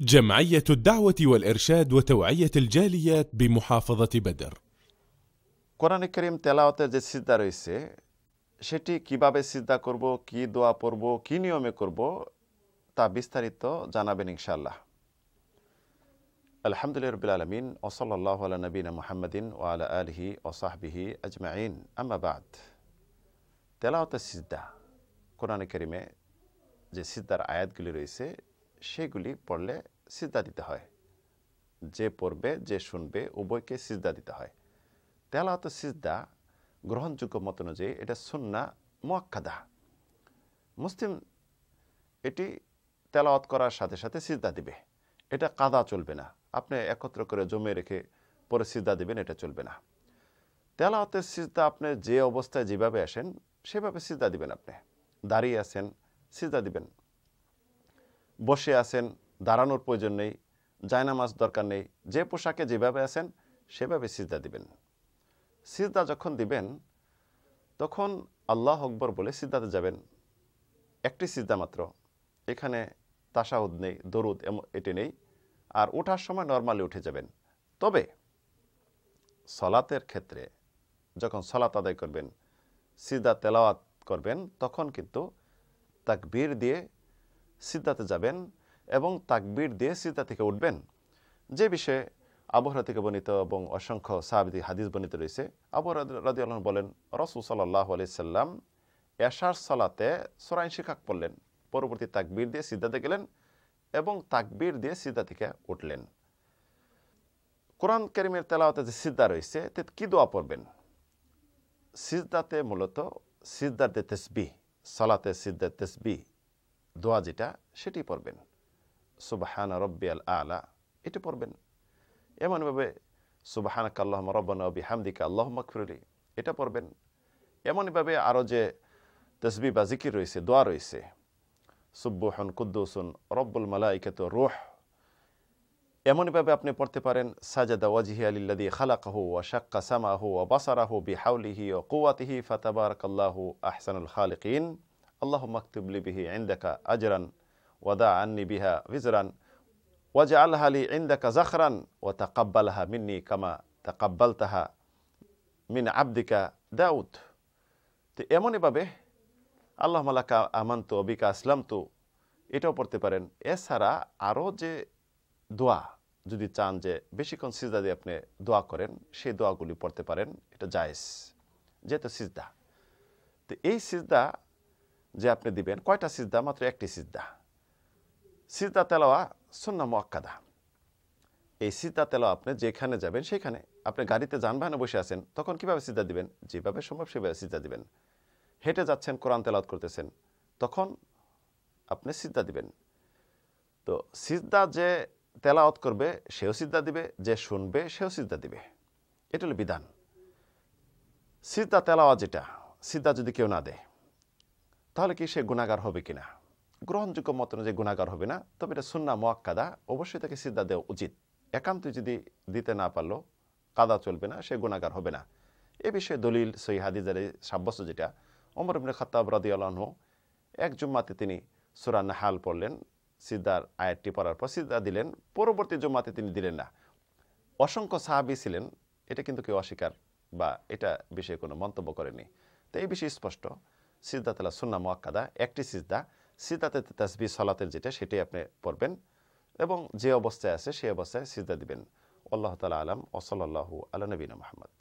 جمعية الدعوة والإرشاد وتوعية الجاليات بمحافظة بدر। কোরআনে কারীম তেলাওয়াতের যে সিজদা রয়েছে সেটি কিভাবে সিজদা করব, কি দোয়া পড়ব, কি নিয়মে করব তা বিস্তারিত জানাবেন ইনশাআল্লাহ। আলহামদুলিল্লাহি রাব্বিল আলামিন ওয়া সাল্লাল্লাহু আলা নবিনা মুহাম্মাদিন ওয়া আলা আলিহি ওয়া সাহবিহি আজমাইন, আম্মা বাদ। তেলাওয়াতের সিজদা, কোরআনে কারীমে যে সিজদার আয়াতগুলি রয়েছে সেগুলি পড়লে সিজদা দিতে হয়। যে পড়বে যে শুনবে উভয়কে সিজদা দিতে হয়। তেলাওয়াতের সিজদা গ্রহণযোগ্য মত অনুযায়ী এটা সুন্নাহ মুআক্কাদা। মুসলিম এটি তেলাওয়াত করার সাথে সাথে সিজদা দিবে, এটা কাদা চলবে না। আপনি একত্র করে জমে রেখে পরে সিজদা দিবেন, এটা চলবে না। তেলাওয়াতের সিজদা আপনি যে অবস্থায় যেভাবে আসেন সেভাবে সিজদা দিবেন। আপনি দাঁড়িয়ে আছেন সিজদা দিবেন, বসে আছেন দাঁড়ানোর প্রয়োজন নেই, জায়নামাজ দরকার নেই, যে পোশাকে যেভাবে আছেন সেভাবে সিজদা দিবেন। সিজদা যখন দিবেন তখন আল্লাহ আকবর বলে সিজদাতে যাবেন। একটি সিজদা মাত্র, এখানে তাশাহুদ নেই, দরুদ এটি নেই। আর ওঠার সময় নরমালি উঠে যাবেন। তবে সলাতের ক্ষেত্রে যখন সলাত আদায় করবেন, সিজদা তেলাওয়াত করবেন, তখন কিন্তু তাকবীর দিয়ে সিজদাতে যাবেন এবং তাকবীর দিয়ে সিজদা থেকে উঠবেন। যে বিষয়ে আবু হুরায়রা থেকে বর্ণিত এবং অসংখ্য সাহাবী হাদিস বর্ণিত রয়েছে। আবু হুরায়রা রাদিয়াল্লাহু আনহু বলেন, রাসূল সাল্লাল্লাহু আলাইহি সাল্লাম এশার সালাতে সূরা ইনশিকাক পড়লেন, পরবর্তী তাকবীর দিয়ে সিজদাতে গেলেন এবং তাকবীর দিয়ে সিজদা থেকে উঠলেন। কোরআন কারীমের তেলাওয়াতে যে সিজদা রয়েছে তে কি দোয়া পড়বেন? সিজদাতে মূলত সিজদার যে তাসবিহ, সালাতে সিজদার তাসবিহ দোয়া যেটা সেটি পড়বেন। সুবহানা রাব্বিয়াল আ'লা এটি পড়বেন। এমনভাবে সুবহানাকা আল্লাহুম্মা রাব্বানা ওয়া বিহামদিকা আল্লাহুম্মা ইগফিরলি এটা পড়বেন। এমনভাবে আরও যে তাসবিহ বা জিকির রয়েছে, দোয়া রয়েছে, সুবহুন কুদ্দুসুন রব্বুল মালাইকাতু রূহ, এমনভাবে আপনি পড়তে পারেন সাজাদা ওয়াজহিয়া লিল্লাযী খালাকাহু ওয়া শাক্কা সামাহু ওয়া বাসারাহু বিহাওলিহি ওয়া কুওয়াতিহি ফাতাবারাকাল্লাহু আহসানুল খালিকিন আল্লাহুম্মা আকতুব লি বিহি ইনদাকা আজরান ওয়া দা আন্নি বিহা বিজরান ওয়াজআলহা লি ইনদাকা যাখরান ওয়া তাকাব্বালহা মিন্নি কামা তাকাব্বালতাহা মিন আবদিকা দাউদ। তো এমনইভাবে আল্লাহুম্মা লাকা আমানতু ওয়া বিকা আসলামতু এটাও পড়তে পারেন। এছাড়া আরও যে দোয়া, যদি চান যে বেশিক্ষণ সিজদা দিয়ে আপনি দোয়া করেন সেই দোয়াগুলি পড়তে পারেন, এটা জায়েজ, যেহেতু সিজদা। তো এই সিজদা যে আপনি দিবেন, কয়টা সিজদা? মাত্র একটি সিজদা। সিজদা তেলাওয়া সুন্নাহ মুআক্কাদা। এই সিজদা তেলাওয়া আপনি যেখানে যাবেন সেখানে, আপনি গাড়িতে যানবাহনে বসে আছেন তখন কিভাবে সিজদা দিবেন? যেভাবে সম্ভব সেভাবে সিজদা দিবেন। হেঁটে যাচ্ছেন কোরআন তেলাওয়াত করতেছেন তখন আপনি সিজদা দিবেন। তো সিজদা যে তেলাওয়াত করবে সেও সিজদা দিবে, যে শুনবে সেও সিজদা দিবে। এটা হলো বিধান। সিজদা তেলাওয়াত যেটা, সিজদা যদি কেউ না দেয় তাহলে কি সে গুনাহগার হবে কিনা? গ্রহণযোগ্য মত অনুযায়ী গুনাহগার হবে না, তবে এটা সুন্নাহ মুআক্কাদা, অবশ্যই তাকে সিজদা দেওয়া উচিত। একান্ত যদি দিতে না পারলো কাদা চলবে না, সে গুনাহগার হবে না। এ বিষয়ে দলিল সহিহ হাদিসে সাব্যস্ত যেটা, ওমর ইবনে খাত্তাব রাদিয়াল্লাহু আনহু এক জুম্মাতে তিনি সূরা নাহাল পড়লেন, সিজদার আয়াতটি পড়ার পর সিজদা দিলেন, পরবর্তী জুম্মাতে তিনি দিলেন না। অসংখ্য সাহাবী ছিলেন, এটা কিন্তু কেউ অস্বীকার বা এটা বিষয়ে কোনো মন্তব্য করেনি। তো এই বিষয়ে স্পষ্ট সিজদা তেলাওয়াত সুন্নাহ মুআক্কাদা, একটি সিজদা। সিজদাতে তাসবিহ সালাতের যেটা সেটাই আপনি পড়বেন এবং যে অবস্থায় আছে সেই অবস্থায় সিজদা দিবেন। আল্লাহ তাআলা আলাম ওয়া সাল্লাল্লাহু আলা নবিনা মুহাম্মদ।